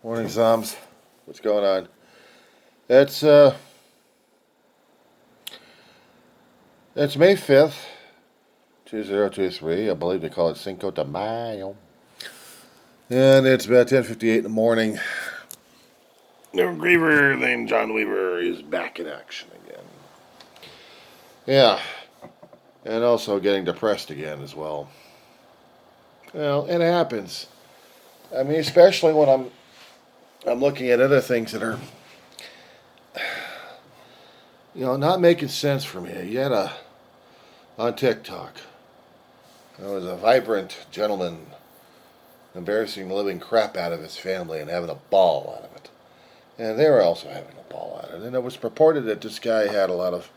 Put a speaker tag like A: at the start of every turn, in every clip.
A: Morning, Zoms. What's going on? It's it's May 5th, 2023. I believe they call it Cinco de Mayo. And it's about 10:58 in the morning. No Griever, then John Weaver is back in action again. Yeah, and also getting depressed again as well. Well, it happens. I mean, especially when I'm looking at other things that are, not making sense for me. Yet on TikTok, there was a vibrant gentleman embarrassing the living crap out of his family and having a ball out of it. And they were also having a ball out of it. And it was purported that this guy had a lot of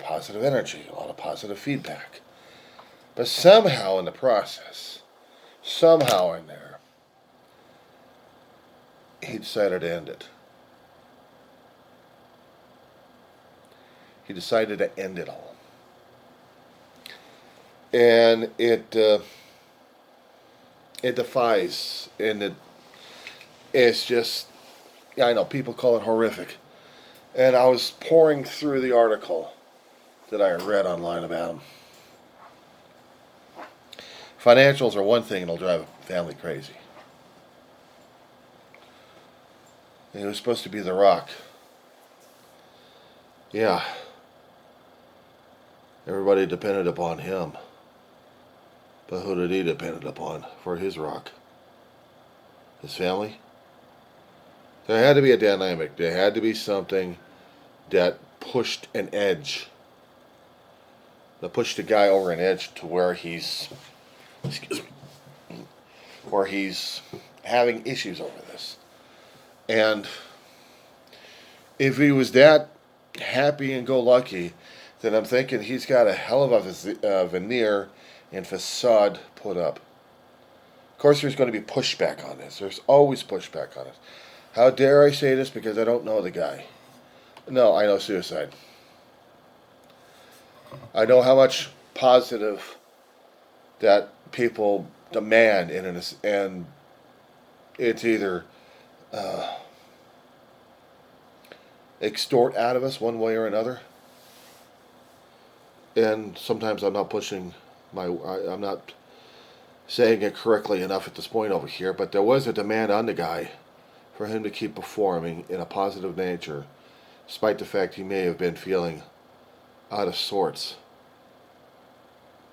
A: positive energy, a lot of positive feedback. But somehow in the process, somehow in there, he decided to end it. He decided to end it all. And it defies, and it's just, yeah, I know people call it horrific. And I was pouring through the article that I read online about him. Financials are one thing that'll drive a family crazy. And he was supposed to be the rock. Yeah. Everybody depended upon him. But who did he depend upon for his rock? His family? There had to be a dynamic. There had to be something that pushed an edge. That pushed the guy over an edge to where he's having issues over this. And if he was that happy and go lucky, then I'm thinking he's got a hell of a veneer and facade put up. Of course, there's going to be pushback on this. There's always pushback on it. How dare I say this because I don't know the guy? No, I know suicide. I know how much positive that people demand and it's either extort out of us one way or another. And sometimes I'm not I'm not saying it correctly enough at this point over here, but there was a demand on the guy for him to keep performing in a positive nature, despite the fact he may have been feeling out of sorts.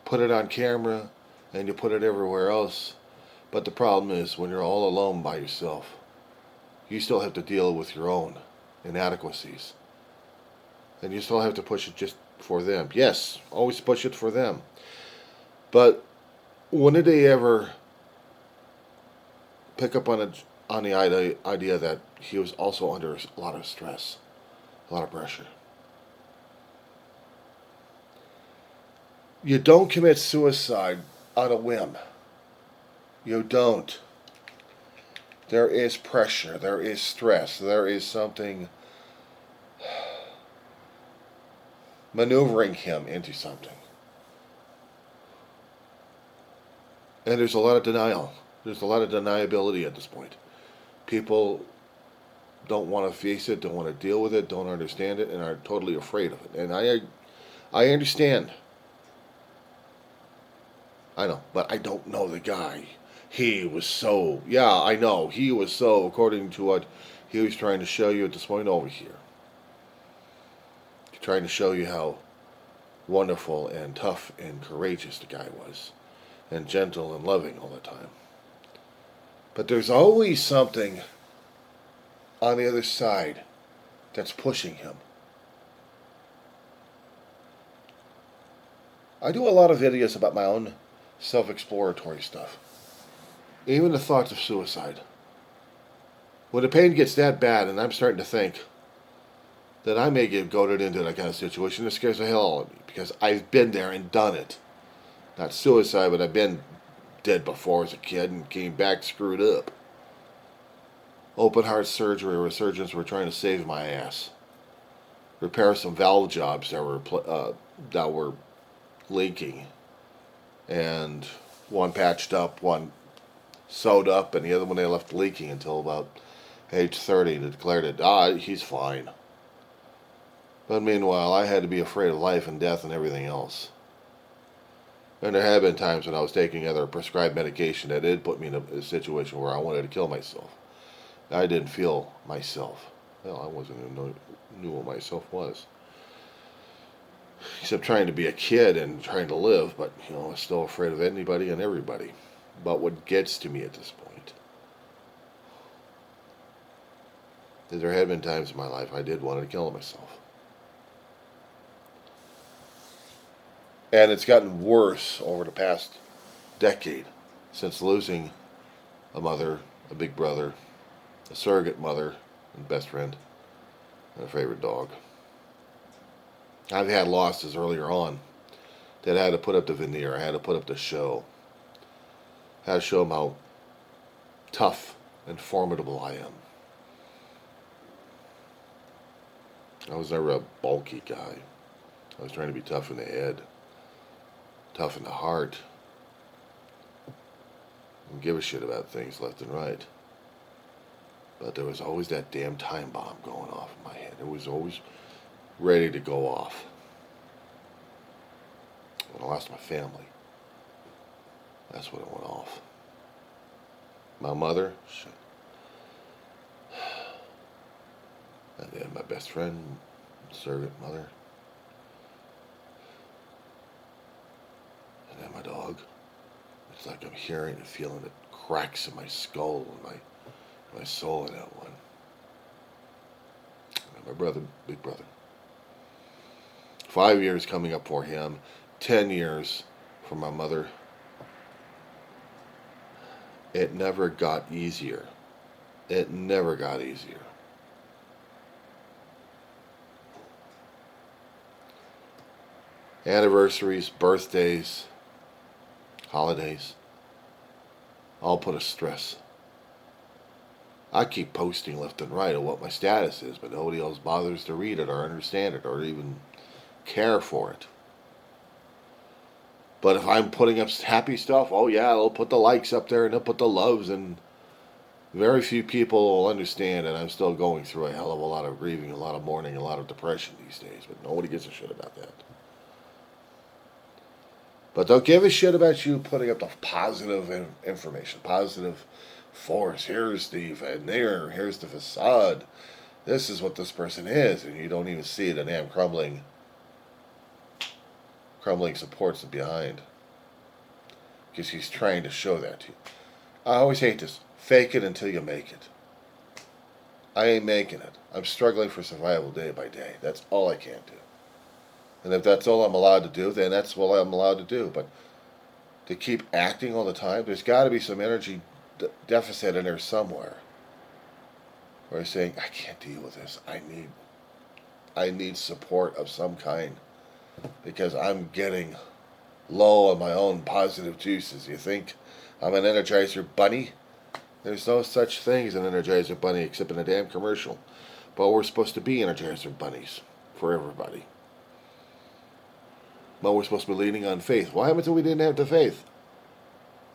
A: Put it on camera, and you put it everywhere else, but the problem is when you're all alone by yourself, you still have to deal with your own inadequacies. And you still have to push it just for them. Yes, always push it for them. But when did they ever pick up on the idea that he was also under a lot of stress, a lot of pressure? You don't commit suicide on a whim. You don't. There is pressure, there is stress, there is something maneuvering him into something. And there's a lot of denial. There's a lot of deniability at this point. People don't want to face it, don't want to deal with it, don't understand it, and are totally afraid of it. And I understand. I know, but I don't know the guy. He was so, yeah, I know. He was so, according to what he was trying to show you at this point over here. Trying to show you how wonderful and tough and courageous the guy was, and gentle and loving all the time. But there's always something on the other side that's pushing him. I do a lot of videos about my own self-exploratory stuff. Even the thoughts of suicide. When the pain gets that bad and I'm starting to think that I may get goaded into that kind of situation, it scares the hell out of me because I've been there and done it. Not suicide, but I've been dead before as a kid and came back screwed up. Open heart surgery where surgeons were trying to save my ass. Repair some valve jobs that were leaking, and one patched up, one sewed up, and the other one they left leaking until about age 30 and declared it, he's fine. But meanwhile, I had to be afraid of life and death and everything else. And there have been times when I was taking other prescribed medication that did put me in a situation where I wanted to kill myself. I didn't feel myself. Well, I wasn't even knew what myself was. Except trying to be a kid and trying to live, but I was still afraid of anybody and everybody. But what gets to me at this point is there had been times in my life I did want to kill myself. And it's gotten worse over the past decade since losing a mother, a big brother, a surrogate mother, and best friend, and a favorite dog. I've had losses earlier on that I had to put up the veneer. I had to put up the show. I had to show them how tough and formidable I am. I was never a bulky guy. I was trying to be tough in the head, tough in the heart, and give a shit about things left and right. But there was always that damn time bomb going off in my head. It was always ready to go off. When I lost my family, that's when it went off. My mother, shit. And then my best friend, surrogate mother. And then my dog. It's like I'm hearing and feeling the cracks in my skull and my soul in that one. And my brother, big brother. 5 years coming up for him. 10 years for my mother. It never got easier. It never got easier. Anniversaries, birthdays, holidays, all put a stress. I keep posting left and right of what my status is, but nobody else bothers to read it or understand it or even care for it. But if I'm putting up happy stuff, oh yeah, they'll put the likes up there and they'll put the loves, and very few people will understand that I'm still going through a hell of a lot of grieving, a lot of mourning, a lot of depression these days, but nobody gives a shit about that. But they'll give a shit about you putting up the positive information, positive force. Here's the veneer, here's the facade. This is what this person is, and you don't even see the damn crumbling supports behind. Because he's trying to show that to you. I always hate this. Fake it until you make it. I ain't making it. I'm struggling for survival day by day. That's all I can do. And if that's all I'm allowed to do, then that's what I'm allowed to do. But to keep acting all the time, there's got to be some energy deficit in there somewhere. Where I'm saying, I can't deal with this. I need support of some kind. Because I'm getting low on my own positive juices. You think I'm an Energizer bunny? There's no such thing as an Energizer bunny except in a damn commercial. But we're supposed to be Energizer bunnies for everybody. But we're supposed to be leaning on faith. What happened till we didn't have the faith?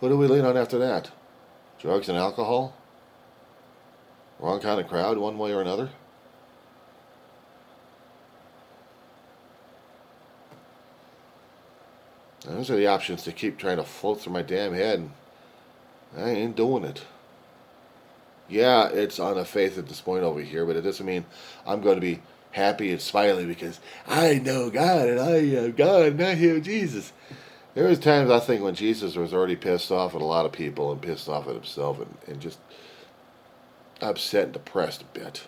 A: What do we lean on after that? Drugs and alcohol? Wrong kind of crowd, one way or another? Those are the options to keep trying to float through my damn head. I ain't doing it. Yeah, it's on a faith at this point over here, but it doesn't mean I'm going to be happy and smiley because I know God and I am God and I have Jesus. There was times I think when Jesus was already pissed off at a lot of people and pissed off at himself and just upset and depressed a bit.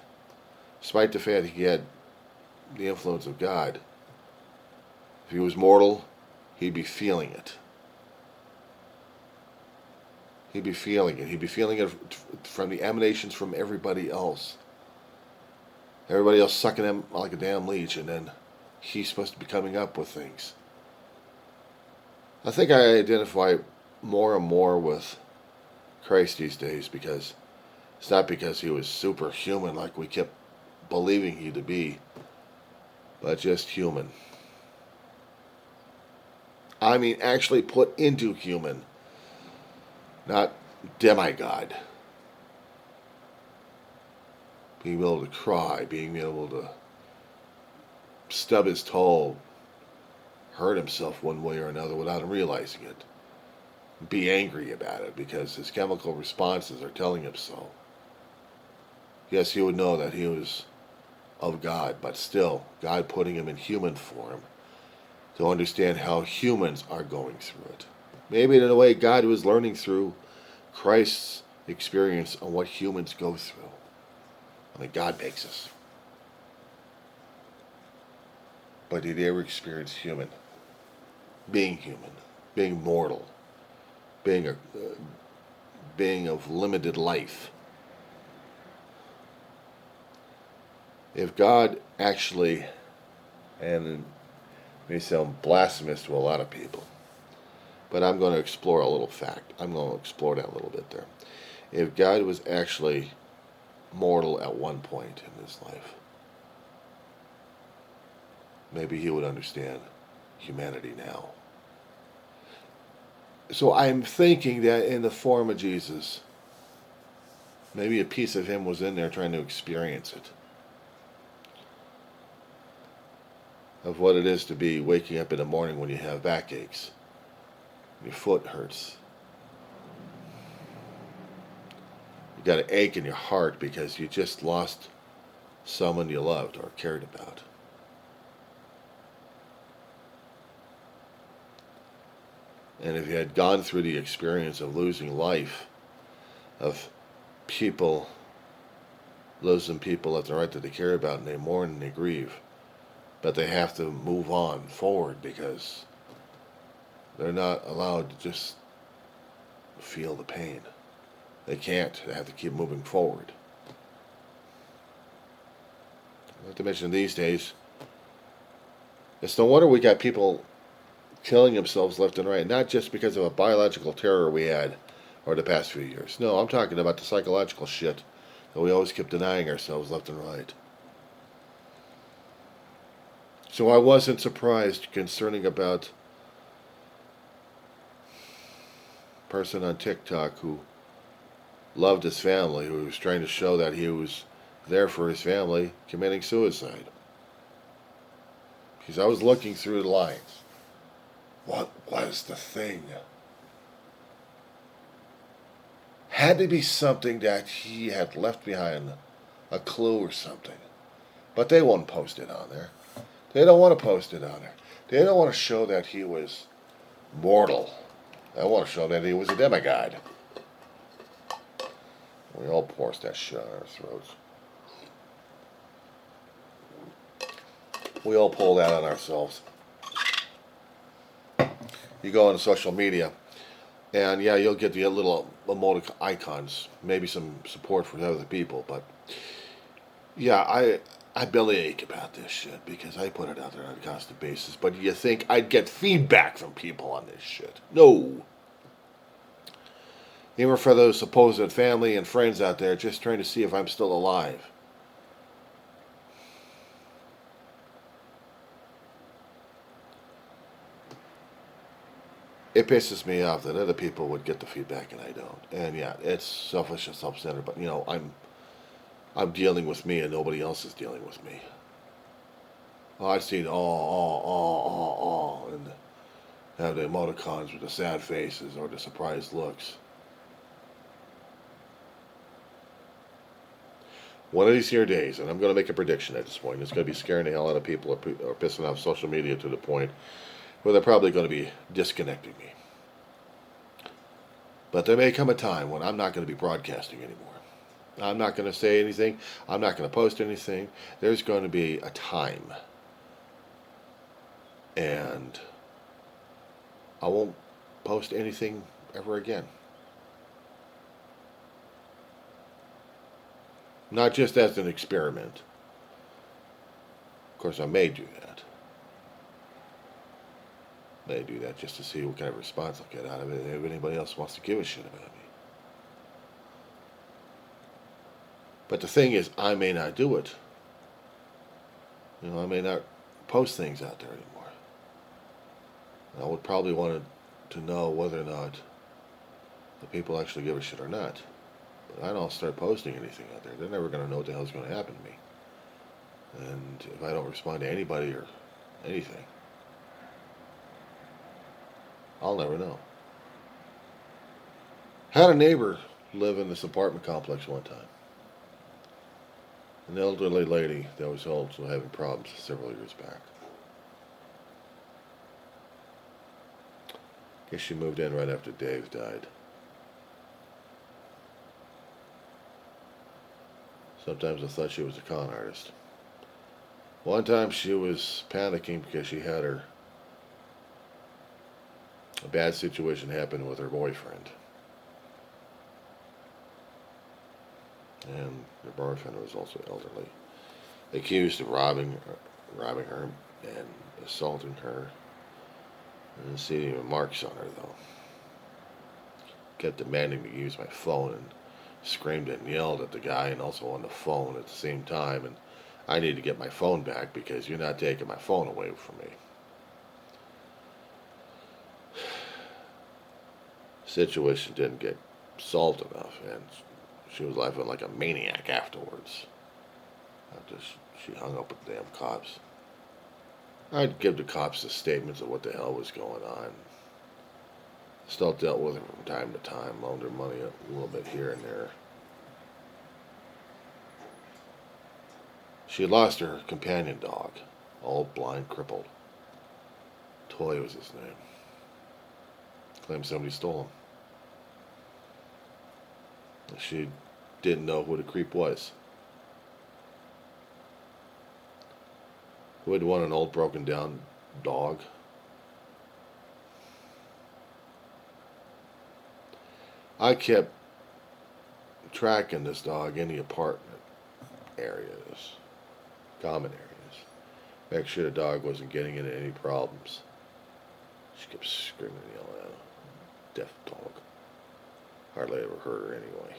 A: Despite the fact he had the influence of God. If he was mortal, he'd be feeling it. He'd be feeling it. He'd be feeling it from the emanations from everybody else. Everybody else sucking him like a damn leech, and then he's supposed to be coming up with things. I think I identify more and more with Christ these days because it's not because he was superhuman like we kept believing he to be, but just human. I mean, actually put into human. Not demigod. Being able to cry, being able to stub his toe, hurt himself one way or another without him realizing it. Be angry about it because his chemical responses are telling him so. Yes, he would know that he was of God, but still, God putting him in human form to understand how humans are going through it. Maybe in a way, God was learning through Christ's experience on what humans go through. I mean, God makes us. But did he ever experience being mortal, being of limited life? If God actually, and it may sound blasphemous to a lot of people, but I'm going to explore a little fact. I'm going to explore that a little bit there. If God was actually mortal at one point in his life, maybe he would understand humanity now. So I'm thinking that in the form of Jesus, maybe a piece of him was in there trying to experience it. Of what it is to be waking up in the morning when you have backaches, your foot hurts. You got an ache in your heart because you just lost someone you loved or cared about. And if you had gone through the experience of losing life, of people, losing people that they care about, and they mourn and they grieve, but they have to move on forward because they're not allowed to just feel the pain. They can't. They have to keep moving forward. Not to mention these days, it's no wonder we got people killing themselves left and right, not just because of a biological terror we had over the past few years. No, I'm talking about the psychological shit that we always keep denying ourselves left and right. So I wasn't surprised concerning about a person on TikTok who loved his family, who was trying to show that he was there for his family, committing suicide. Because I was looking through the lines. What was the thing? Had to be something that he had left behind, a clue or something. But they won't post it on there. They don't want to post it on there. They don't want to show that he was mortal. They want to show that he was a demigod. We all force that shit on our throats. We all pull that on ourselves. You go on social media, and yeah, you'll get the little emotic icons, maybe some support for other people, but yeah, I bellyache about this shit because I put it out there on a constant basis. But you think I'd get feedback from people on this shit? No. Even for those supposed family and friends out there just trying to see if I'm still alive. It pisses me off that other people would get the feedback and I don't. And yeah, it's selfish and self-centered, but I'm dealing with me and nobody else is dealing with me. Well, I've seen and have the emoticons with the sad faces or the surprised looks. One of these here days, and I'm going to make a prediction at this point, it's going to be scaring the hell out of people or pissing off social media to the point where they're probably going to be disconnecting me. But there may come a time when I'm not going to be broadcasting anymore. I'm not going to say anything. I'm not going to post anything. There's going to be a time. And I won't post anything ever again. Not just as an experiment. Of course, I may do that. May do that just to see what kind of response I'll get out of it if anybody else wants to give a shit about me. But the thing is, I may not do it. I may not post things out there anymore. I would probably want to know whether or not the people actually give a shit or not. But I don't start posting anything out there. They're never going to know what the hell's going to happen to me. And if I don't respond to anybody or anything, I'll never know. Had a neighbor live in this apartment complex one time. An elderly lady that was also having problems several years back. Guess she moved in right after Dave died. Sometimes I thought she was a con artist. One time she was panicking because she had a bad situation happen with her boyfriend. And her boyfriend was also elderly. Accused of robbing her and assaulting her. I didn't see any marks on her though. Kept demanding to use my phone and screamed and yelled at the guy and also on the phone at the same time, and I need to get my phone back because you're not taking my phone away from me. Situation didn't get solved enough, and she was living like a maniac afterwards. After she hung up with the damn cops. I'd give the cops the statements of what the hell was going on. Still dealt with her from time to time, loaned her money a little bit here and there. She lost her companion dog, all blind, crippled. Toy was his name. Claimed somebody stole him. She didn't know who the creep was. Who would want an old broken down dog? I kept tracking this dog in the apartment areas, common areas. Make sure the dog wasn't getting into any problems. She kept screaming and yelling at him. Deaf dog. Hardly ever heard her anyway.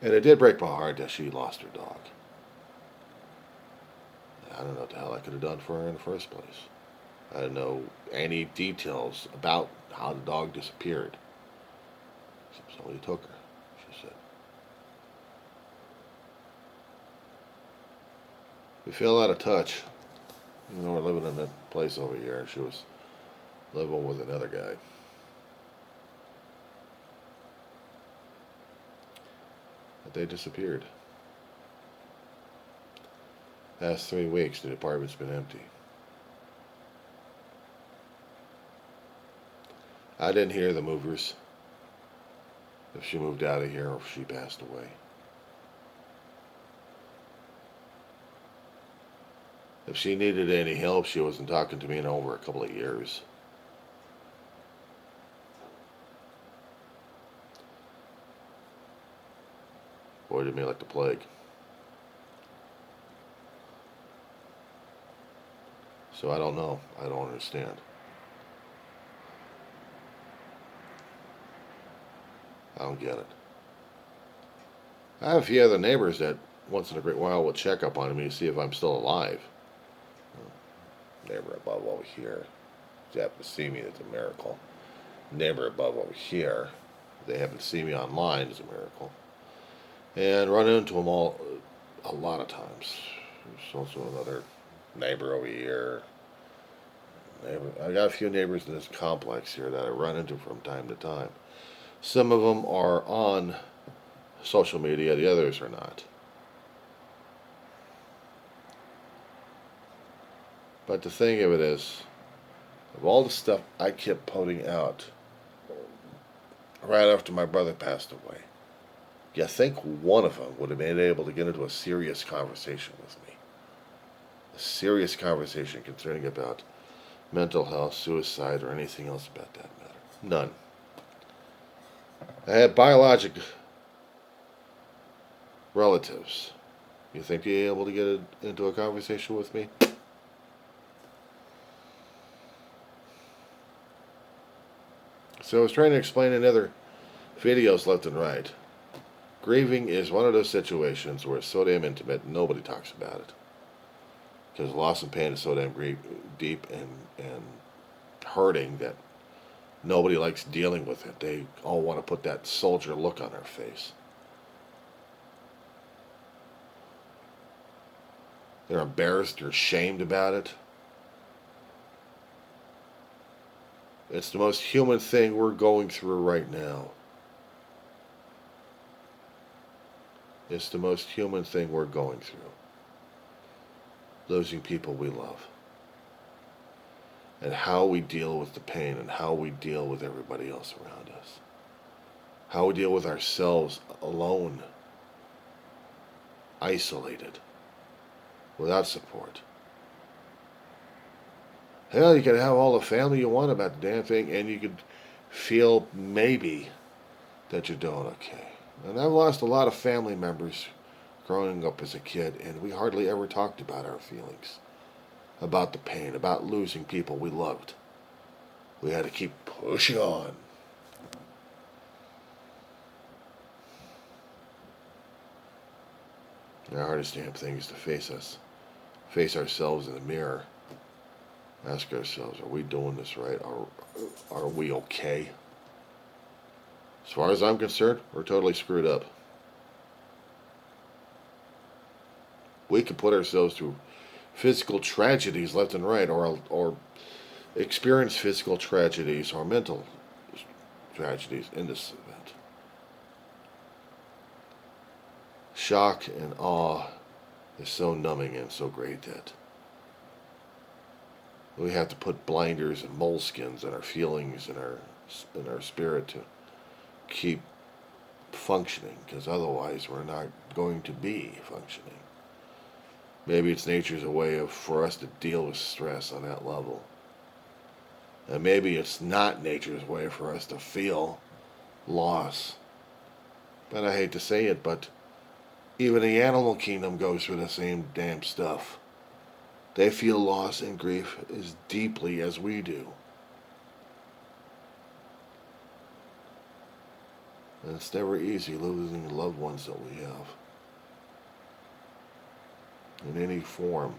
A: And it did break my heart that she lost her dog. I don't know what the hell I could have done for her in the first place. I didn't know any details about how the dog disappeared. Somebody took her, she said. We fell out of touch. You know, we're living in that place over here, and she was living with another guy. But they disappeared. Past 3 weeks, the apartment's been empty. I didn't hear the movers, if she moved out of here or if she passed away. If she needed any help, she wasn't talking to me in over a couple of years. Avoided me like the plague. So I don't know. I don't understand. I don't get it. I have a few other neighbors that once in a great while will check up on me to see if I'm still alive. Neighbor above over here. If they happen to see me, it's a miracle. Neighbor above over here. If they happen to see me online, it's a miracle. And run into them all a lot of times. There's also another neighbor over here. I got a few neighbors in this complex here that I run into from time to time. Some of them are on social media, the others are not. But the thing of it is, of all the stuff I kept putting out right after my brother passed away, you think one of them would have been able to get into a serious conversation with me. A serious conversation concerning about mental health, suicide, or anything else about that matter. None. I had biologic relatives. You think they'd be able to get into a conversation with me? So I was trying to explain in other videos left and right. Grieving is one of those situations where it's so damn intimate, nobody talks about it. Because loss and pain is so damn deep and hurting that nobody likes dealing with it. They all want to put that soldier look on their face. They're embarrassed, they're ashamed about it. It's the most human thing we're going through right now. It's the most human thing we're going through. Losing people we love. And how we deal with the pain and how we deal with everybody else around us. How we deal with ourselves alone, isolated, without support. Hell, you can have all the family you want about the damn thing, and you could feel maybe that you're doing okay. And I've lost a lot of family members growing up as a kid, and we hardly ever talked about our feelings, about the pain, about losing people we loved. We had to keep pushing on. The hardest damn thing is to face ourselves in the mirror. Ask ourselves, are we doing this right? Are we okay? As far as I'm concerned, we're totally screwed up. We could put ourselves through physical tragedies left and right, or experience physical tragedies or mental tragedies in this event. Shock and awe is so numbing and so great that we have to put blinders and moleskins in our feelings and in our spirit to keep functioning, because otherwise we're not going to be functioning. Maybe it's nature's a way for us to deal with stress on that level. And maybe it's not nature's way for us to feel loss. But I hate to say it, but even the animal kingdom goes through the same damn stuff. They feel loss and grief as deeply as we do. And it's never easy losing loved ones that we have. In any form.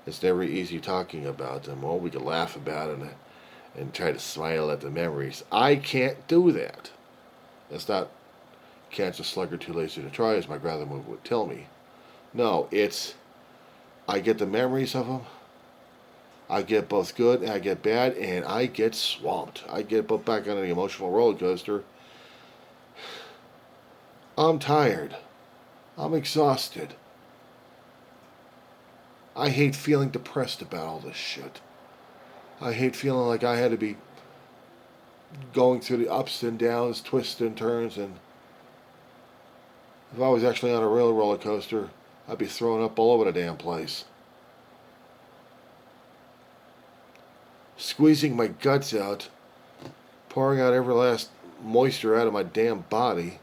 A: It's never easy talking about them. Well, we can laugh about it and try to smile at the memories. I can't do that. It's not catch a slugger too lazy to try, as my grandmother would tell me. No, it's I get the memories of them. I get both good and I get bad, and I get swamped. I get put back on an emotional roller coaster. I'm tired. I'm exhausted. I hate feeling depressed about all this shit. I hate feeling like I had to be going through the ups and downs, twists and turns, and if I was actually on a real roller coaster, I'd be throwing up all over the damn place. Squeezing my guts out, pouring out every last moisture out of my damn body,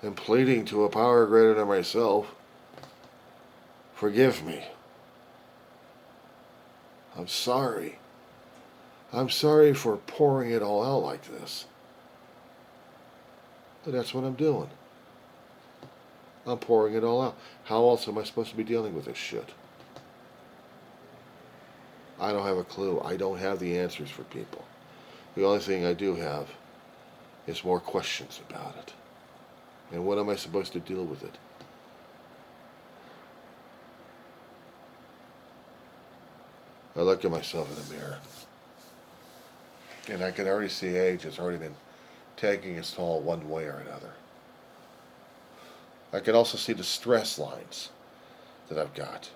A: and pleading to a power greater than myself, forgive me. I'm sorry. I'm sorry for pouring it all out like this. But that's what I'm doing. I'm pouring it all out. How else am I supposed to be dealing with this shit? I don't have a clue. I don't have the answers for people. The only thing I do have is more questions about it. And what am I supposed to deal with it? I look at myself in the mirror, and I can already see age has already been taking its toll one way or another. I can also see the stress lines that I've got.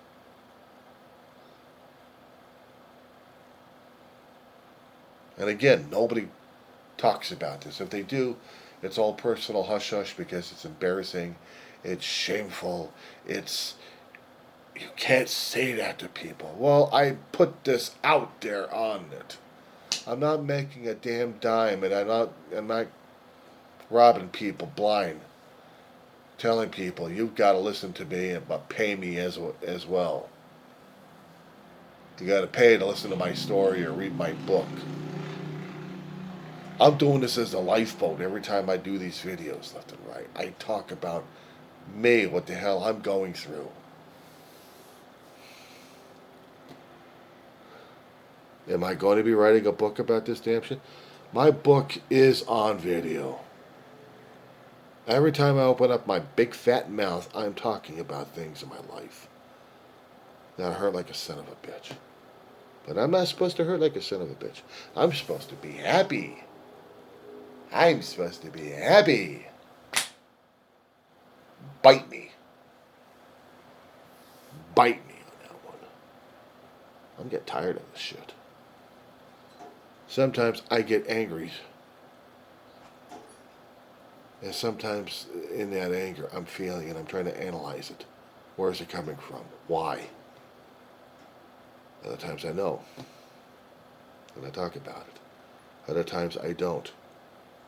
A: And again, nobody talks about this. If they do, it's all personal hush-hush because it's embarrassing, it's shameful, you can't say that to people. Well, I put this out there on it. I'm not making a damn dime, and I'm not robbing people blind, telling people you've got to listen to me but pay me as well. You got to pay to listen to my story or read my book. I'm doing this as a lifeboat every time I do these videos left and right. I talk about me, what the hell I'm going through. Am I going to be writing a book about this damn shit? My book is on video. Every time I open up my big fat mouth, I'm talking about things in my life that hurt like a son of a bitch. But I'm not supposed to hurt like a son of a bitch. I'm supposed to be happy. I'm supposed to be happy. Bite me. Bite me on that one. I'm getting tired of this shit. Sometimes I get angry. And sometimes in that anger, I'm feeling it. I'm trying to analyze it. Where is it coming from? Why? Other times I know. And I talk about it. Other times I don't.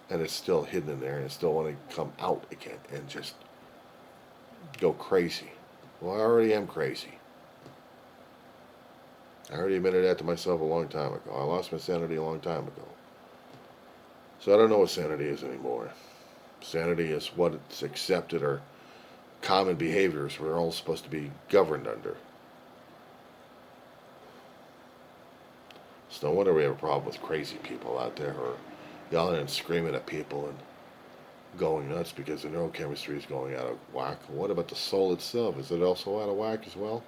A: And it's still hidden in there and it's still want to come out again and just go crazy. Well, I already am crazy. I already admitted that to myself a long time ago. I lost my sanity a long time ago. So I don't know what sanity is anymore. Sanity is what it's accepted or common behaviors we're all supposed to be governed under. It's no wonder we have a problem with crazy people out there who are yelling and screaming at people and going nuts because the neurochemistry is going out of whack. What about the soul itself? Is it also out of whack as well?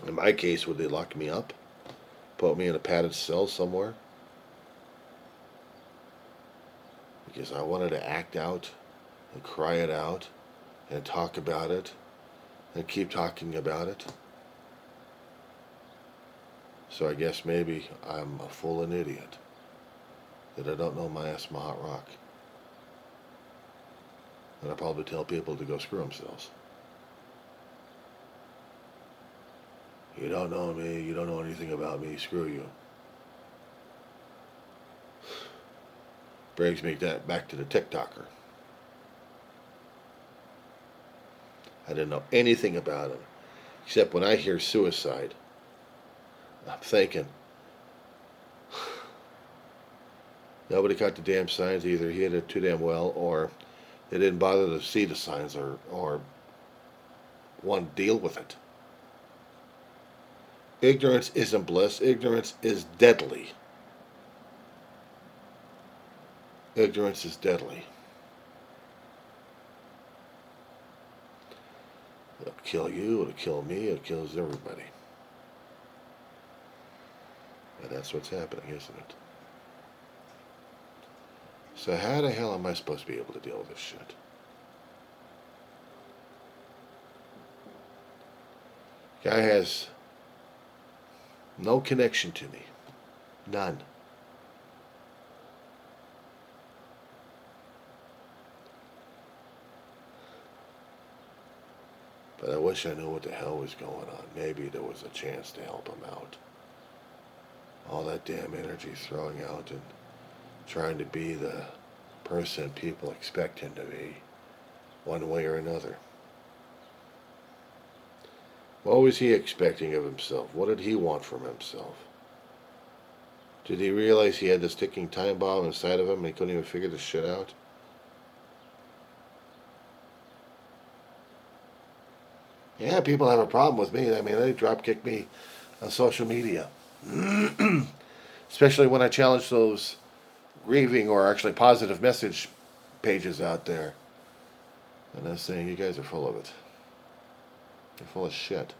A: In my case, would they lock me up? Put me in a padded cell somewhere? Because I wanted to act out and cry it out and talk about it and keep talking about it. So I guess maybe I'm a fool and idiot that I don't know my ass from a hot rock. And I probably tell people to go screw themselves. You don't know me, you don't know anything about me, screw you. Brings me back to the TikToker. I didn't know anything about him, except when I hear suicide, I'm thinking, nobody caught the damn signs. Either he hit it too damn well, or they didn't bother to see the signs, or want to deal with it. Ignorance isn't bliss. Ignorance is deadly. Ignorance is deadly. It'll kill you, it'll kill me, it kills everybody. And that's what's happening, isn't it? So how the hell am I supposed to be able to deal with this shit? Guy has no connection to me. None. But I wish I knew what the hell was going on. Maybe there was a chance to help him out. All that damn energy throwing out and trying to be the person people expect him to be, one way or another. What was he expecting of himself? What did he want from himself? Did he realize he had this ticking time bomb inside of him and he couldn't even figure this shit out? Yeah, people have a problem with me. I mean, they drop-kick me on social media. Especially when I challenge those grieving or actually positive message pages out there. And I'm saying, you guys are full of it. You're full of shit.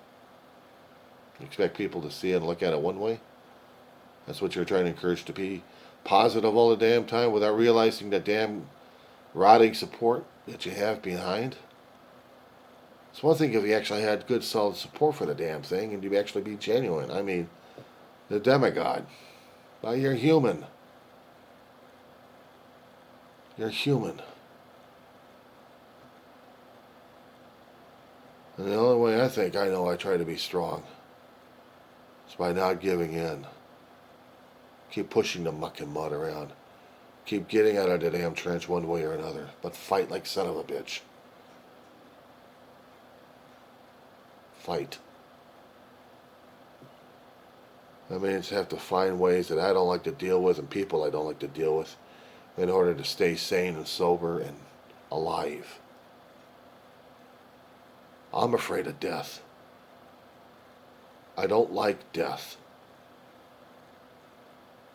A: You expect people to see it and look at it one way? That's what you're trying to encourage to be positive all the damn time without realizing the damn rotting support that you have behind? It's one thing if you actually had good solid support for the damn thing and you actually be genuine. I mean, the demigod. Well, you're human. You're human. And the only way I think I know I try to be strong is by not giving in. Keep pushing the muck and mud around. Keep getting out of the damn trench one way or another. But fight like son of a bitch. Fight. I mean, just have to find ways that I don't like to deal with and people I don't like to deal with in order to stay sane and sober and alive. I'm afraid of death. I don't like death.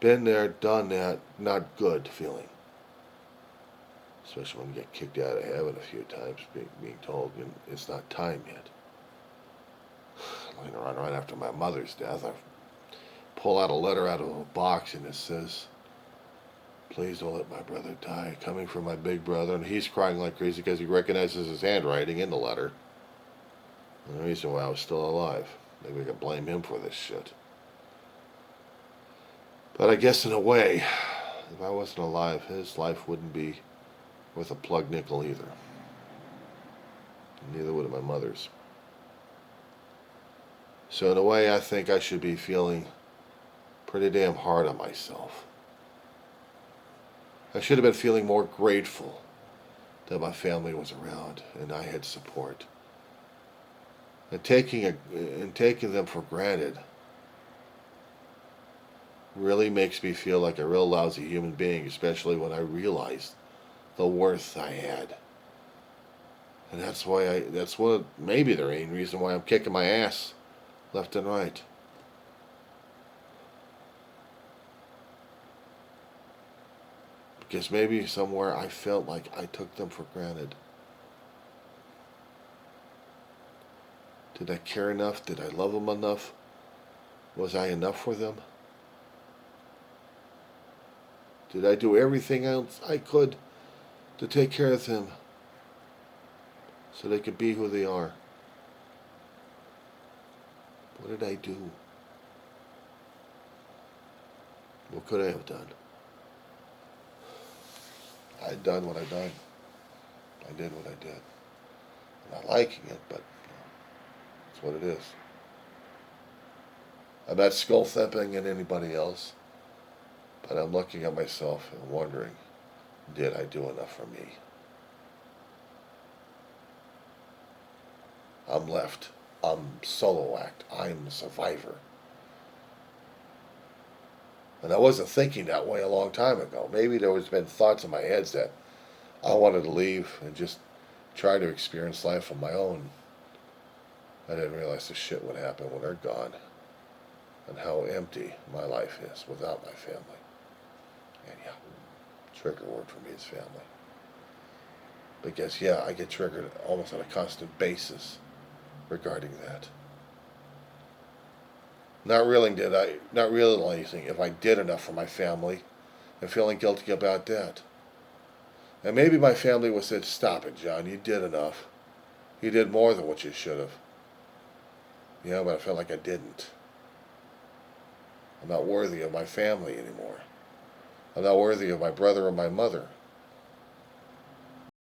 A: Been there, done that, not good feeling. Especially when you get kicked out of heaven a few times, being told it's not time yet. Later on, right after my mother's death, I pull out a letter out of a box and it says, "Please don't let my brother die." Coming from my big brother, and he's crying like crazy because he recognizes his handwriting in the letter. And the reason why I was still alive. Maybe I could blame him for this shit. But I guess in a way, if I wasn't alive, his life wouldn't be worth a plug nickel either. Neither would my mother's. So in a way, I think I should be feeling pretty damn hard on myself. I should have been feeling more grateful that my family was around and I had support. And taking them for granted really makes me feel like a real lousy human being, especially when I realized the worth I had. And that's maybe the main reason why I'm kicking my ass left and right. Because maybe somewhere I felt like I took them for granted. Did I care enough? Did I love them enough? Was I enough for them? Did I do everything else I could to take care of them so they could be who they are? What did I do? What could I have done? I'd done what I done. I did what I did. I'm not liking it, but it's what it is. I'm not skull thumping at anybody else, but I'm looking at myself and wondering, did I do enough for me? I'm left. I'm solo act. I'm a survivor. And I wasn't thinking that way a long time ago. Maybe there was been thoughts in my head that I wanted to leave and just try to experience life on my own. I didn't realize the shit would happen when they're gone and how empty my life is without my family. And yeah, trigger word for me is family. Because yeah, I get triggered almost on a constant basis regarding that. Not realizing if I did enough for my family and feeling guilty about that. And maybe my family would say, "Stop it, John, you did enough. You did more than what you should have." Yeah, but I felt like I didn't. I'm not worthy of my family anymore. I'm not worthy of my brother or my mother.